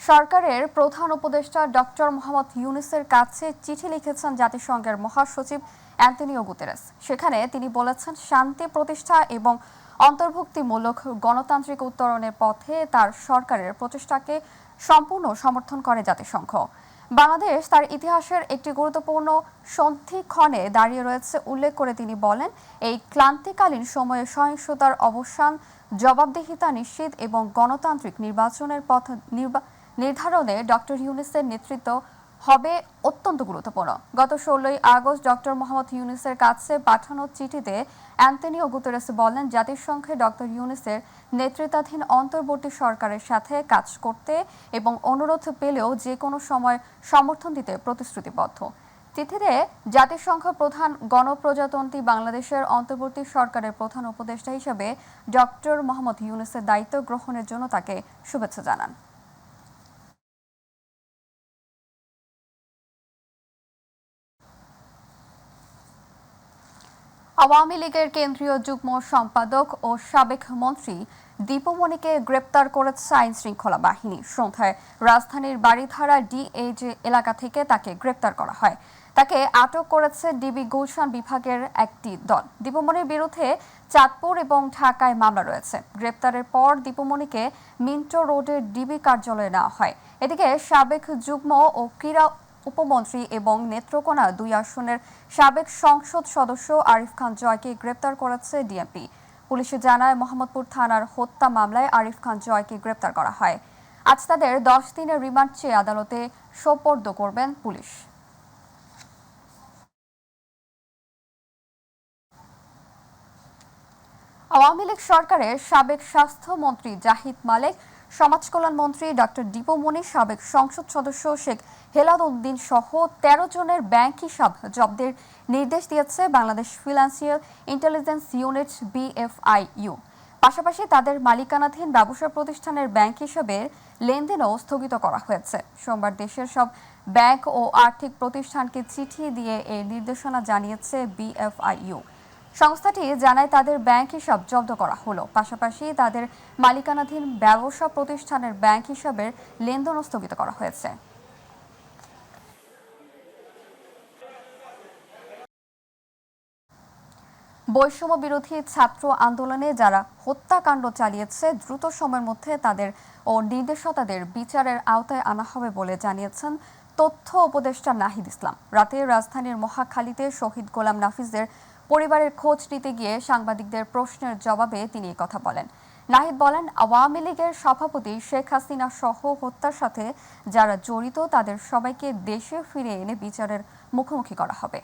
সরকারের প্রধান উপদেষ্টা ডক্টর মোহাম্মদ ইউনূসের কাছে চিঠি লিখেছেন জাতিসংঘের মহাসচিব অ্যান্তোনিও গুতেরেস। সেখানে তিনি বলেছেন, শান্তি প্রতিষ্ঠা এবং অন্তর্ভুক্তিমূলক গণতান্ত্রিক উত্তরণের পথে তার সরকারের প্রচেষ্টাকে সম্পূর্ণ সমর্থন করে জাতিসংঘ। বাংলাদেশ তার ইতিহাসের একটি গুরুত্বপূর্ণ সন্ধিক্ষণে দাঁড়িয়ে রয়েছে উল্লেখ করে তিনি বলেন, এই ক্লান্তিকালীন সময়ে সহিংসতার অবসান, জবাবদিহিতা নিশ্চিত এবং গণতান্ত্রিক নির্বাচনের পথ নির্ধারণে ডক্টর ইউনূসের নেতৃত্ব হবে অত্যন্ত গুরুত্বপূর্ণ। গত 16 আগস্ট ডক্টর মোহাম্মদ ইউনূসের কাছে পাঠানো চিঠিতে অ্যান্তোনিও গুতেরেস বলেন, জাতিসংঘে ডক্টর ইউনূসের নেতৃত্বাধীন অন্তর্বর্তী সরকারের সাথে কাজ করতে এবং অনুরোধ পেলেও যে কোনো সময় সমর্থন দিতে প্রতিশ্রুতিবদ্ধ। চিঠিতে জাতিসংঘ প্রধান গণপ্রজাতন্ত্রী বাংলাদেশের অন্তর্বর্তী সরকারের প্রধান উপদেষ্টা হিসেবে ডক্টর মোহাম্মদ ইউনূসের দায়িত্ব গ্রহণের জন্য তাকে শুভেচ্ছা জানান। আওয়ামী লীগের কেন্দ্রীয় যুগ্ম সম্পাদক ও সাবেক মন্ত্রী দীপুমণিকে গ্রেপ্তার করেছে আইন শৃঙ্খলা বাহিনী। সন্ধ্যায় রাজধানীর বাড়িধারা ডিএজে এলাকা থেকে তাকে গ্রেপ্তার করা হয়। তাকে আটক করেছে ডিবি গুলশান বিভাগের একটি দল। দীপুমণির বিরুদ্ধে চাঁদপুর এবং ঢাকায় মামলা রয়েছে। গ্রেপ্তারের পর দীপুমণিকে মিন্টো রোডের ডিবি কার্যালয়ে নেওয়া হয়। এদিকে সাবেক যুগ্ম ও ক্রীড়া উপমন্ত্রী এবং নেত্রকোনা 2 আসনের সাবেক সংসদ সদস্য আরিফ খান জয়কে গ্রেপ্তার করেছে ডিএমপি। পুলিশে জানায়, মোহাম্মদপুর থানার হত্যা মামলায় আরিফ খান জয়কে গ্রেপ্তার করা হয়। আজ তাদের 10 দিনের রিমান্ড চেয়ে আদালতে সোপর্দ করবেন পুলিশ। আওয়ামী লীগ সরকারের সাবেক স্বাস্থ্যমন্ত্রী জাহিদ মালেক, সমাজ কল্যাণ মন্ত্রী ডক্টর দীপুমণি, সাবেক সংসদ সদস্য শেখ হেলাল উদ্দিন সহ 13 জনের ব্যাংক হিসাব জব্দের নির্দেশ দিয়েছে Bangladesh financial intelligence unit BFIU। পাশাপাশি তাদের মালিকানাধীন ব্যবসা প্রতিষ্ঠানের ব্যাংক হিসাবের লেনদেনও স্থগিত করা হয়েছে। সোমবার দেশের সব ব্যাংক ও আর্থিক প্রতিষ্ঠানকে চিঠি দিয়ে এই নির্দেশনা জানিয়েছে BFIU। সংস্থাটি জানায়, তাদের ব্যাংক হিসাব জব্দ করা হলো, পাশাপাশি তাদের মালিকানাধীন ব্যবসা প্রতিষ্ঠানের ব্যাংক হিসাবের লেনদেনও স্থগিত করা হয়েছে। বৈষম্য বিরোধী ছাত্র আন্দোলনে যারা হত্যাকাণ্ড চালিয়েছে, দ্রুত সময়ের মধ্যে তাদের ও নির্দেশতাদের বিচারের আওতায় আনা হবে বলে জানিয়েছেন তথ্য উপদেষ্টা নাহিদ ইসলাম। রাতে রাজধানীর মহাখালীতে শহীদ গোলাম নাফিজের পরিবারের খোঁজ নিতে গিয়ে সাংবাদিকদের প্রশ্নের জবাবে তিনি এই কথা বলেন। নাহিদ বলেন, আওয়ামী লীগের সভাপতি শেখ হাসিনা সহ হত্যার সাথে যারা জড়িত তাদের সবাইকে দেশে ফিরে এনে বিচারের মুখোমুখি করা হবে।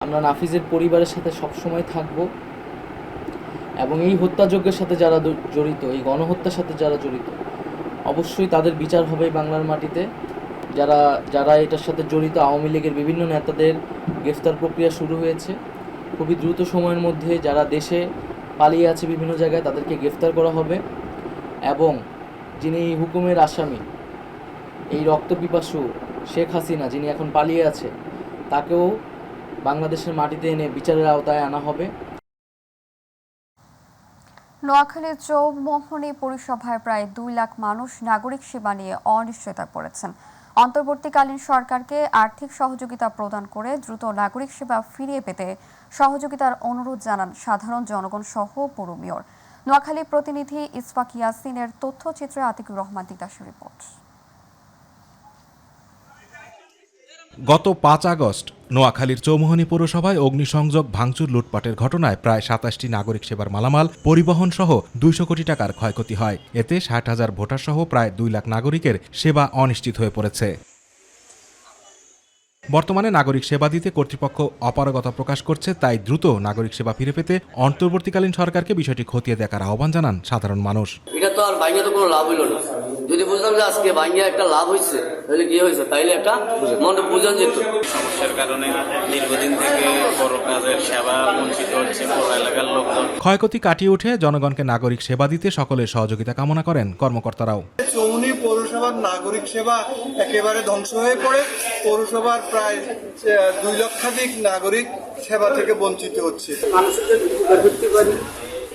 আমরা নাফিজের পরিবারের সাথে সবসময় থাকব এবং এই হত্যাযজ্ঞের সাথে যারা জড়িত, এই গণহত্যার সাথে যারা জড়িত, অবশ্যই তাদের বিচার হবে বাংলার মাটিতে। যারা এটার সাথে জড়িত, আওয়ামী লীগের বিভিন্ন নেতাদের গ্রেফতার প্রক্রিয়া শুরু হয়েছে। খুবই দ্রুত সময়ের মধ্যে যারা দেশে পালিয়ে আছে বিভিন্ন জায়গায় তাদেরকে গ্রেফতার করা হবে এবং যিনি হুকুমের আসামি, এই রক্তপিপাসু শেখ হাসিনা যিনি এখন পালিয়ে আছে, তাকেও বাংলাদেশের মাটিতে এনে বিচারের আওতায় আনা হবে। নোয়াখালীর চৌমোহনী পৌরসভায় প্রায় 2 লাখ মানুষ নাগরিক সেবা নিয়ে অনিশ্চয়তায় পড়েছেন। অন্তর্বর্তীকালীন সরকারকে আর্থিক সহযোগিতা প্রদান করে দ্রুত নাগরিক সেবা ফিরিয়ে পেতে সহযোগিতার অনুরোধ জানান সাধারণ জনগণ সহ পৌর মেয়র। নোয়াখালী প্রতিনিধি ইসফাক ইয়াসিনের তথ্যচিত্রে আতিকুর রহমান তিতাসের রিপোর্ট। গত 5 আগস্ট নোয়াখালীর চৌমোহনী পৌরসভায় অগ্নিসংযোগ, ভাঙচুর, লুটপাটের ঘটনায় প্রায় 27টি নাগরিক সেবার মালামাল, পরিবহন সহ 200 কোটি টাকার ক্ষয়ক্ষতি হয়। এতে 60,000 ভোটার সহ প্রায় 2 লাখ নাগরিকের সেবা অনিশ্চিত হয়ে পড়েছে। বর্তমানে নাগরিক সেবা দিতে কর্তৃপক্ষ অপারগতা প্রকাশ করছে, তাই দ্রুত নাগরিক সেবা ফিরে পেতে অন্তর্বর্তীকালীন সরকারকে বিষয়টি খতিয়ে দেখার আহ্বান জানান সাধারণ মানুষ। এটা তো আর বাইরে তো কোনো লাভ হইল না। যদি বুঝতাম যে আজকে ভাঙ্গিয়া একটা লাভ হয়েছে তাহলে কি হয়েছে, তাইলে একটা মনে বুঝান যেত। সমস্যার কারণে দীর্ঘদিন থেকে বড় কাজের সেবা বঞ্চিত হচ্ছে পৌর এলাকার লোকজন। ক্ষয়ক্ষতি কাটিয়ে উঠে জনগণকে নাগরিক সেবা দিতে সকলের সহযোগিতা কামনা করেন কর্মকর্তারাও। চৌনি পৌরসভার নাগরিক সেবা একেবারে ধ্বংস হয়ে পড়ে পৌরসভার প্রায় 2 লক্ষাধিক নাগরিক সেবা থেকে বঞ্চিত হচ্ছে।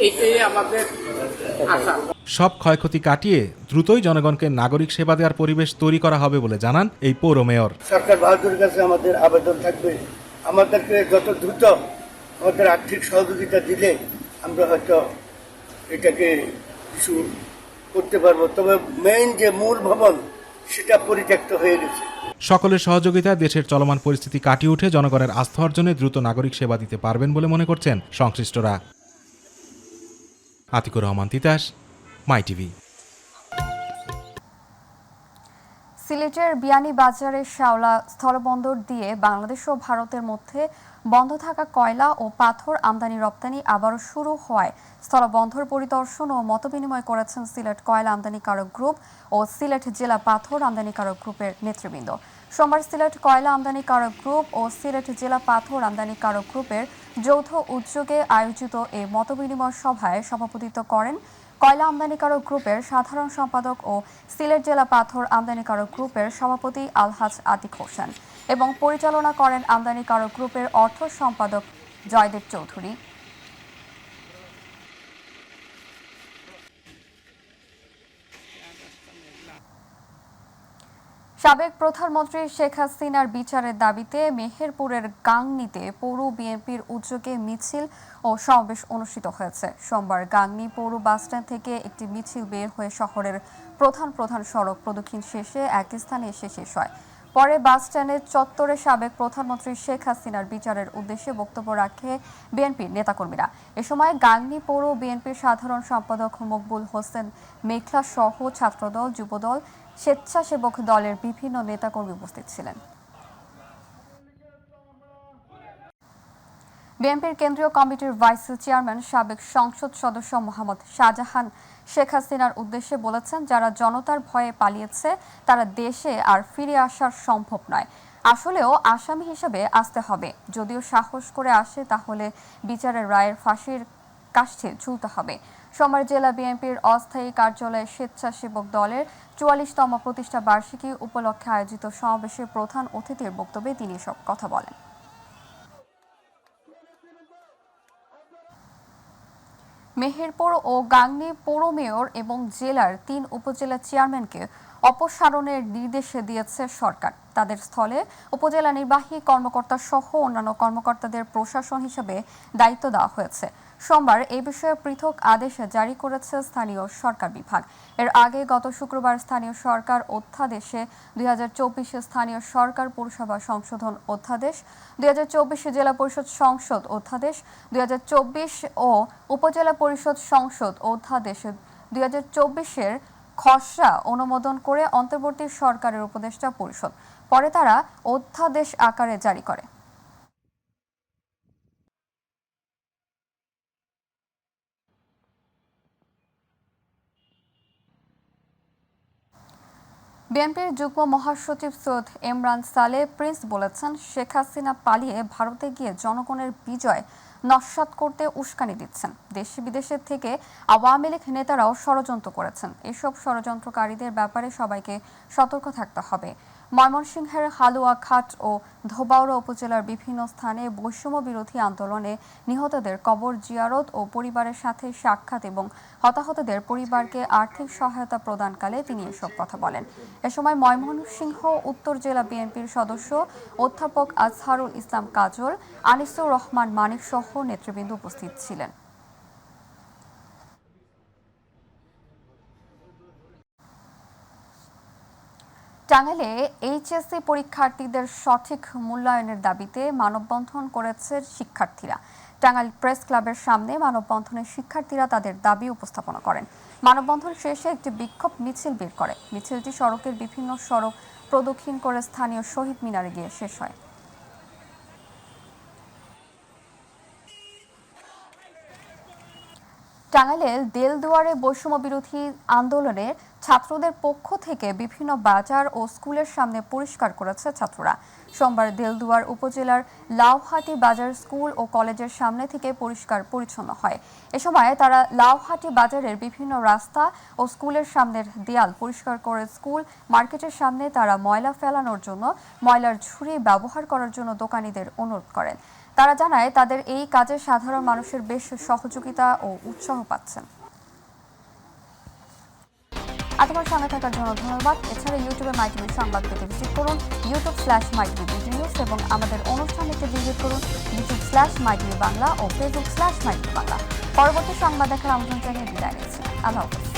এইটাই আমাদের আশা। সব ক্ষয়ক্ষতি কাটিয়ে দ্রুতই জনগণকে নাগরিক সেবা দেওয়ার পরিবেশ তৈরি করা হবে বলে জানান এই পৌর মেয়র। সরকার বাহাদুরের কাছে আমাদের আবেদন থাকবে, আমাদেরকে যত দ্রুত আমাদের আর্থিক সহযোগিতা দিলে আমরা হয়তো এটাকে কিছু করতে পারবো। তবে মেইন যে মূল ভবন সেটা পরিত্যক্ত হয়ে গেছে। সকলের সহযোগিতায় দেশের চলমান পরিস্থিতি কাটিয়ে উঠে জনগণের আস্থা অর্জনে দ্রুত নাগরিক সেবা দিতে পারবেন বলে মনে করছেন সংশ্লিষ্টরা। আতিকুর রহমান তিতাস, মাই টিভি। সিলেটের বিয়ানীবাজারের শাওলা স্থলবন্দর দিয়ে বাংলাদেশ ও ভারতের মধ্যে বন্ধ থাকা কয়লা ও পাথর আমদানি রপ্তানি আবারও শুরু হওয়ায় স্থলবন্দর পরিদর্শন ও মতবিনিময় করেছেন সিলেট কয়লা আমদানিকারক গ্রুপ ও সিলেট জেলা পাথর আমদানিকারক গ্রুপের নেতৃবৃন্দ। সোমবার সিলেট কয়লা আমদানিকারক গ্রুপ ও সিলেট জেলা পাথর আমদানিকারক গ্রুপের যৌথ উদ্যোগে আয়োজিত এই মতবিনিময় সভায় সভাপতিত্ব করেন কয়লা আমদানিকারক গ্রুপের সাধারণ সম্পাদক ও সিলেট জেলা পাথর আমদানিকারক গ্রুপের সভাপতি আলহাজ আতিক হোসেন এবং পরিচালনা করেন আমদানিকারক গ্রুপের অর্থ সম্পাদক জয়দেব চৌধুরী। সাবেক প্রধানমন্ত্রী শেখ হাসিনার বিচারের দাবিতে মেহেরপুরের গাংনীতে পৌর বিএনপির উদ্যোগে মিছিল ও সমাবেশ অনুষ্ঠিত হয়েছে। সোমবার গাংনী পৌর বাসস্ট্যান্ড থেকে একটি মিছিল বের হয়ে শহরের প্রধান সড়ক প্রদক্ষিণ শেষে এক স্থানে এসে শেষ হয়। পরে বাসস্ট্যান্ডের চত্বরে সাবেক প্রধানমন্ত্রী শেখ হাসিনার বিচারের উদ্দেশ্যে বক্তব্য রাখে বিএনপির নেতাকর্মীরা। এ সময় গাংনী পৌর বিএনপির সাধারণ সম্পাদক মকবুল হোসেন মেঘলা সহ ছাত্রদল, যুবদল, স্বেচ্ছাসেবক দলের বিভিন্ন নেতাকর্মী উপস্থিত ছিলেন। বিএনপির কেন্দ্রীয় কমিটির ভাইস চেয়ারম্যান সাবেক সংসদ সদস্য মোহাম্মদ শাহজাহান শেখ হাসিনার উদ্দেশ্যে বলেছেন, যারা জনতার ভয়ে পালিয়েছে তারা দেশে আর ফিরে আসা সম্ভব নয়। আসলেও আসামি হিসেবে আসতে হবে। যদিও সাহস করে আসে তাহলে বিচারের রায়ের ফাঁসির কাষ্ঠে ঝুলতে হবে। সোমবার জেলা বিএনপির অস্থায়ী কার্যালয়ে স্বেচ্ছাসেবক দলের ৪৪তম প্রতিষ্ঠা বার্ষিকী উপলক্ষে আয়োজিত সমাবেশে প্রধান অতিথির বক্তব্যে তিনি এসব কথা বলেন। মেহেরপুর ও গাংনী পৌর মেয়র এবং জেলার ৩ উপজেলা চেয়ারম্যানকে অপসারণের নির্দেশ দিয়েছে সরকার। তাদের স্থলে উপজেলা নির্বাহী কর্মকর্তা সহ অন্যান্য কর্মকর্তাদের প্রশাসন হিসেবে দায়িত্ব দেওয়া হয়েছে। সোমবার এ বিষয়ে পৃথক আদেশ জারি করেছে স্থানীয় সরকার বিভাগ। এর আগে গত শুক্রবার স্থানীয় সরকার অধ্যাদেশে ২০২৪ স্থানীয় সরকার পৌরসভা সংশোধন অধ্যাদেশ, ২০২৪ জেলা পরিষদ সংসদ অধ্যাদেশ, ২০২৪ ও উপজেলা পরিষদ সংসদ অধ্যাদেশ ২০২৪-এর খসড়া অনুমোদন করে অন্তর্বর্তী সরকারের উপদেষ্টা পরিষদ পরে তারা অধ্যাদেশ আকারে জারি করে। বিএনপির যুগ্ম মহাসচিব সৈয়দ ইমরান সালে প্রিন্স বলেছেন, শেখ হাসিনা পালিয়ে ভারতে গিয়ে জনগণের বিজয় নস্যাৎ করতে উস্কানি দিচ্ছেন। দেশে বিদেশের থেকে আওয়ামী লীগ নেতারাও ষড়যন্ত্র করেছেন। এসব ষড়যন্ত্রকারীদের ব্যাপারে সবাইকে সতর্ক থাকতে হবে। ময়মনসিংহের হালুয়াঘাট ও ধোবাউড়া উপজেলার বিভিন্ন স্থানে বৈষম্য বিরোধী আন্দোলনে নিহতদের কবর জিয়ারত ও পরিবারের সাথে সাক্ষাৎ এবং হতাহতদের পরিবারকে আর্থিক সহায়তা প্রদানকালে তিনি এসব কথা বলেন। এ সময় ময়মনসিংহ উত্তর জেলা বিএনপির সদস্য অধ্যাপক আজহারুল ইসলাম কাজল, আনিসুর রহমান মানিক সহ নেতৃবৃন্দ উপস্থিত ছিলেন। টাঙ্গাইলে এইচএসসি পরীক্ষার্থীদের সঠিক মূল্যায়নের দাবিতে মানববন্ধন করেছে শিক্ষার্থীরা। টাঙ্গাইল প্রেস ক্লাবের সামনে মানববন্ধনে শিক্ষার্থীরা তাদের দাবি উপস্থাপনা করেন। মানববন্ধন শেষে একটি বিক্ষোভ মিছিল বের করে। মিছিলটি সড়কের বিভিন্ন সড়ক প্রদক্ষিণ করে স্থানীয় শহীদ মিনারে গিয়ে শেষ হয়। টাঙ্গাইলের দেলদুয়ারে বৈষম্য বিরোধী আন্দোলনের ছাত্রদের পক্ষ থেকে বিভিন্ন বাজার ও স্কুলের সামনে পরিষ্কার করেছে ছাত্ররা। সোমবার দেলদুয়ার উপজেলার লাউহাটি বাজার স্কুল ও কলেজের সামনে থেকে পরিষ্কার পরিচ্ছন্ন হয়। এ সময় তারা লাউহাটি বাজারের বিভিন্ন রাস্তা ও স্কুলের সামনের দেয়াল পরিষ্কার করে স্কুল মার্কেটের সামনে তারা ময়লা ফেলানোর জন্য ময়লার ঝুড়ি ব্যবহার করার জন্য দোকানীদের অনুরোধ করেন। তারা জানায় তাদের এই কাজে সাধারণ মানুষের বেশ সহযোগিতা ও উৎসাহ পাচ্ছেন। তোমার সঙ্গে থাকার জন্য ধন্যবাদ। এছাড়া ইউটিউবে মাইটিভি সংবাদ পেতে ভিজিট করুন youtube/mytv নিউজ এবং আমাদের অনুষ্ঠান দেখতে ভিজিট করুন youtube/mytv বাংলা ও facebook/mytv বাংলা। পরবর্তী সংবাদ দেখার আমন্ত্রণ জানিয়ে বিদায় নিচ্ছি। আল্লাহ হাফেজ।